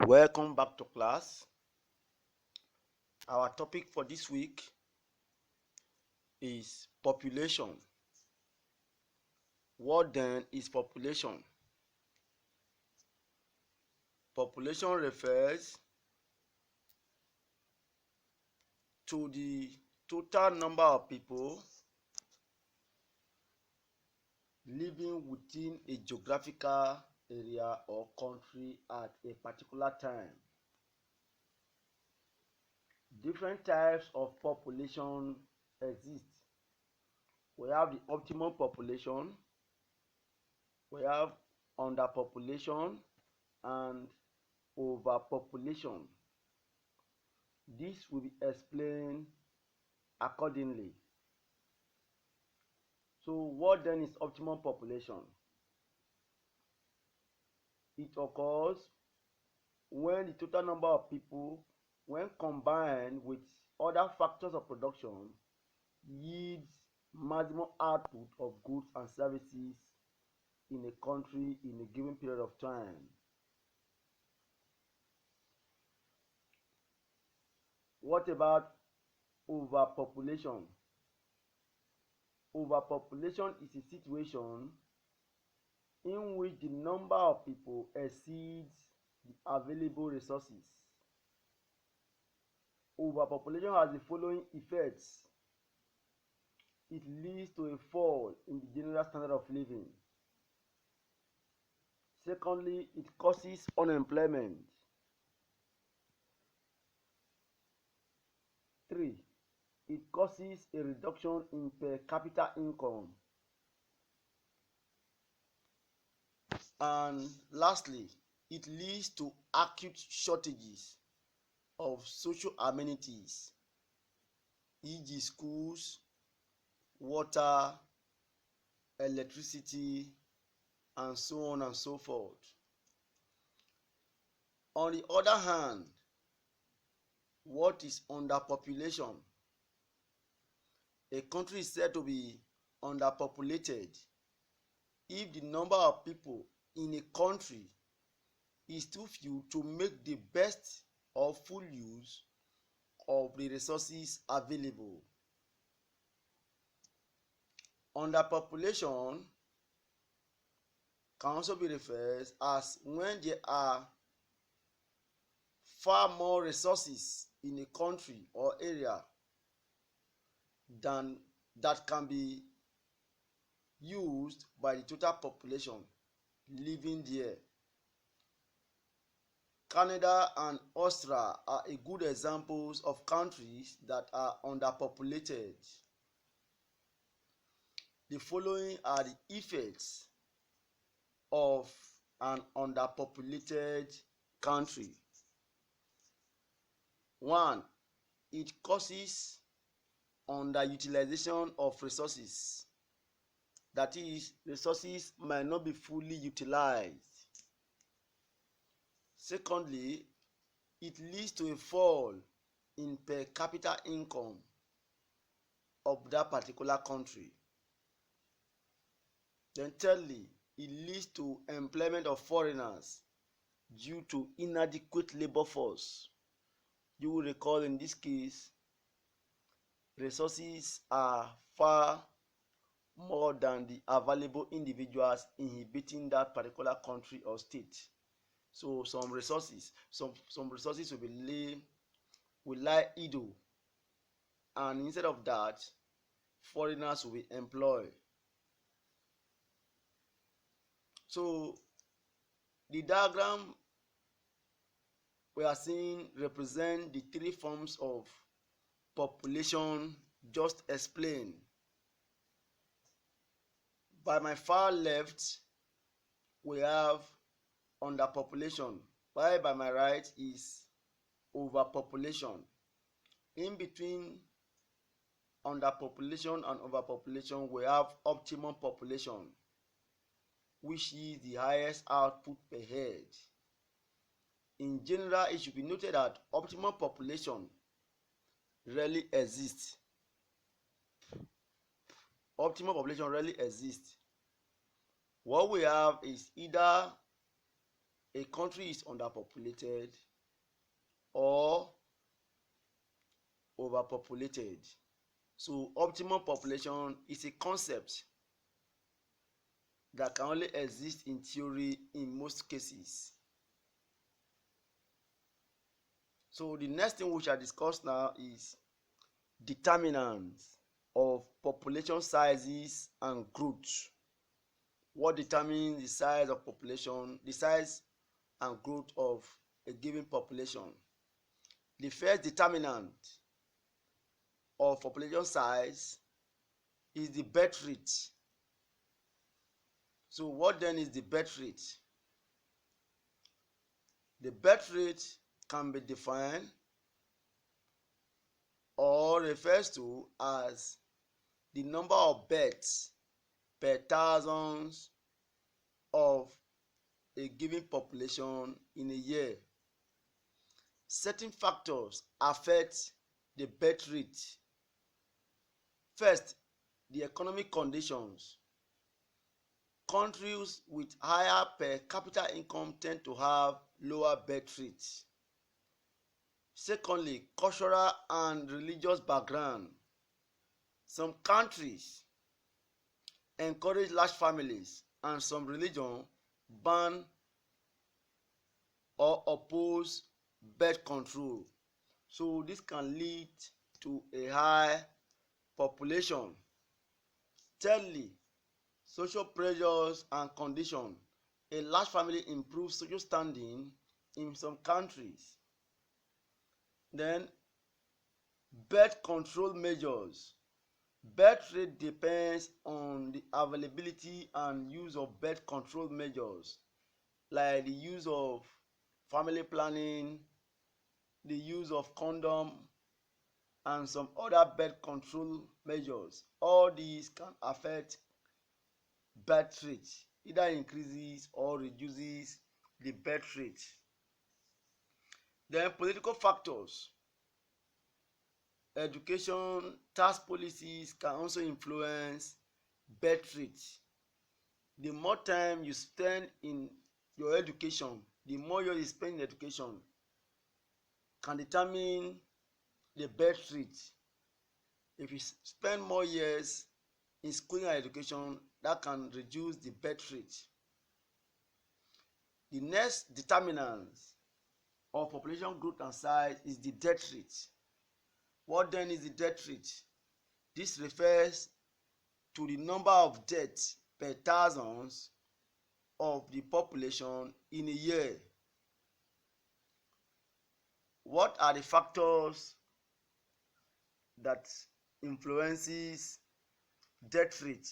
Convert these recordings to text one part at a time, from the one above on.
Welcome back to class. Our topic for this week is population. What then is population? Population refers to the total number of people living within a geographical area or country at a particular time. Different types of population exist. We have the optimum population, we have underpopulation, and overpopulation. This will be explained accordingly. So what then is optimum population? It occurs when the total number of people, when combined with other factors of production, yields maximum output of goods and services in a country in a given period of time. What about overpopulation? Overpopulation is a situation in which the number of people exceeds the available resources. Overpopulation has the following effects. It leads to a fall in the general standard of living. Secondly, it causes unemployment. 3. It causes a reduction in per capita income. And lastly, it leads to acute shortages of social amenities, e.g. schools, water, electricity, and so on and so forth. On the other hand, what is underpopulation? A country is said to be underpopulated if the number of people in a country is too few to make the best or full use of the resources available. Underpopulation can also be referred as when there are far more resources in a country or area than that can be used by the total population living there. Canada and Australia are a good examples of countries that are underpopulated. The following are the effects of an underpopulated country. 1. It causes underutilization of resources. That is, resources might not be fully utilized. Secondly, it leads to a fall in per capita income of that particular country. Then thirdly, it leads to employment of foreigners due to inadequate labor force. You will recall in this case, resources are far more than the available individuals inhabiting that particular country or state. So some resources will lie idle, and instead of that, foreigners will be employed. So the diagram we are seeing represent the three forms of population just explained. By my far left, we have underpopulation, while by my right is overpopulation. In between underpopulation and overpopulation, we have optimum population, which is the highest output per head. In general, it should be noted that optimum population rarely exists. Optimum population rarely exists. What we have is either a country is underpopulated or overpopulated. So optimum population is a concept that can only exist in theory in most cases. So the next thing we shall discuss now is determinants of population sizes and growth. What determines the size of population, the size and growth of a given population? The first determinant of population size is the birth rate. So what then is the birth rate? The birth rate can be defined or refers to as the number of births per thousands of a given population in a year. Certain factors affect the birth rate. First, the economic conditions. Countries with higher per capita income tend to have lower birth rates. Secondly, cultural and religious background. Some countries encourage large families and some religions ban or oppose birth control. So this can lead to a high population. Thirdly, social pressures and conditions. A large family improves social standing in some countries. Then birth control measures. Birth rate depends on the availability and use of birth control measures, like the use of family planning, the use of condom, and some other birth control measures. All these can affect birth rate, either increases or reduces the birth rate. Then political factors. Education, tax policies can also influence birth rate. The more time you spend in your education, the more years you spend in education can determine the birth rate. If you spend more years in schooling and education, that can reduce the birth rate. The next determinant of population growth and size is the death rate. What then is the death rate? This refers to the number of deaths per thousands of the population in a year. What are the factors that influences death rate?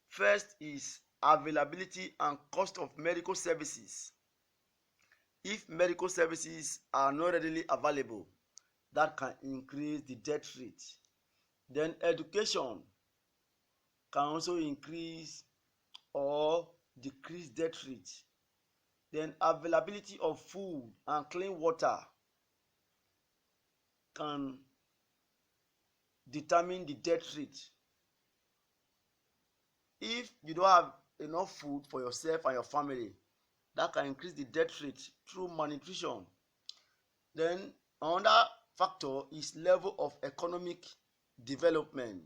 First is availability and cost of medical services. If medical services are not readily available, that can increase the death rate. Then education can also increase or decrease death rate. Then availability of food and clean water can determine the death rate. If you don't have enough food for yourself and your family, that can increase the death rate through malnutrition. Then another factor is level of economic development.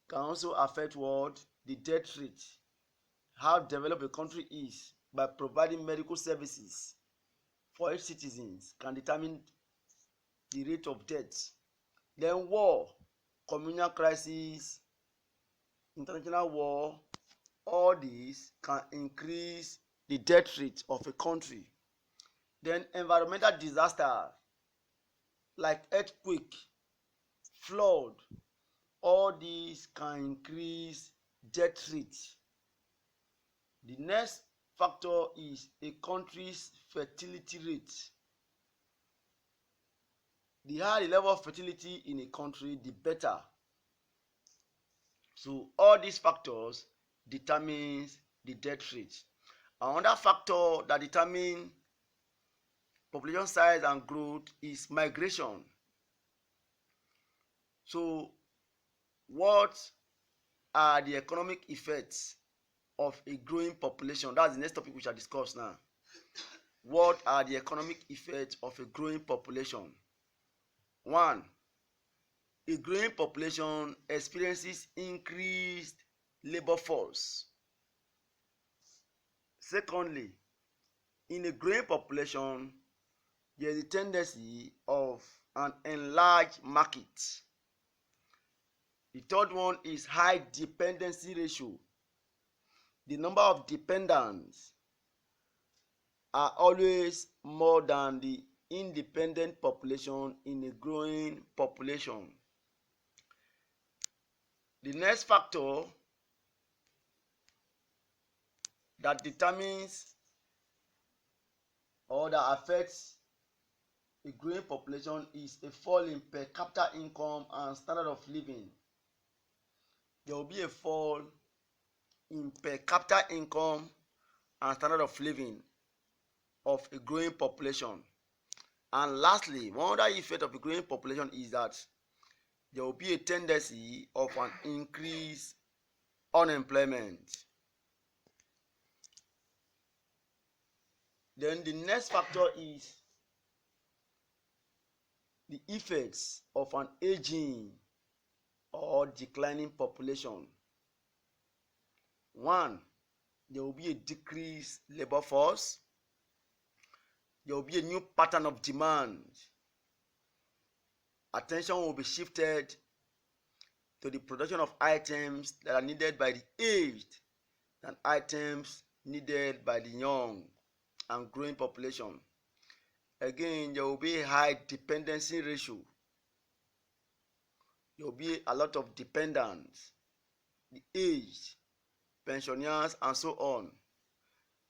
Can also affect what? The death rate. How developed a country is by providing medical services for its citizens can determine the rate of death. Then war, communal crisis, international war, all these can increase the death rate of a country. Then environmental disaster like earthquake, flood, all these can increase death rate. The next factor is a country's fertility rate. The higher the level of fertility in a country, the better. So all these factors determines the death rate. Another factor that determines population size and growth is migration. So what are the economic effects of a growing population. That's the next topic we shall discuss now. What are the economic effects of a growing population? 1. A growing population experiences increased labor force. Secondly, in a growing population, there is a tendency of an enlarged market. The third one is high dependency ratio. The number of dependents are always more than the independent population in a growing population. The next factor that determines or that affects a growing population is a fall in per capita income and standard of living. There will be a fall in per capita income and standard of living of a growing population. And lastly, one other effect of a growing population is that there will be a tendency of an increased unemployment. Then the next factor is the effects of an aging or declining population. 1. There will be a decreased labor force. There will be a new pattern of demand. Attention will be shifted to the production of items that are needed by the aged than items needed by the young and growing population. Again, there will be a high dependency ratio. There will be a lot of dependents, the aged, pensioners, and so on.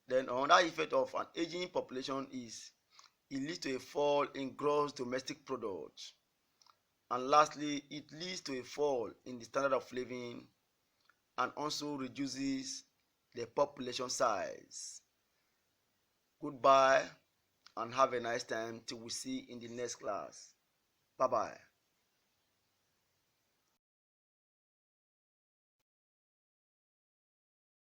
Then another effect of an aging population is it leads to a fall in gross domestic product. And lastly, it leads to a fall in the standard of living and also reduces the population size. Goodbye and have a nice time till we see in the next class. Bye bye.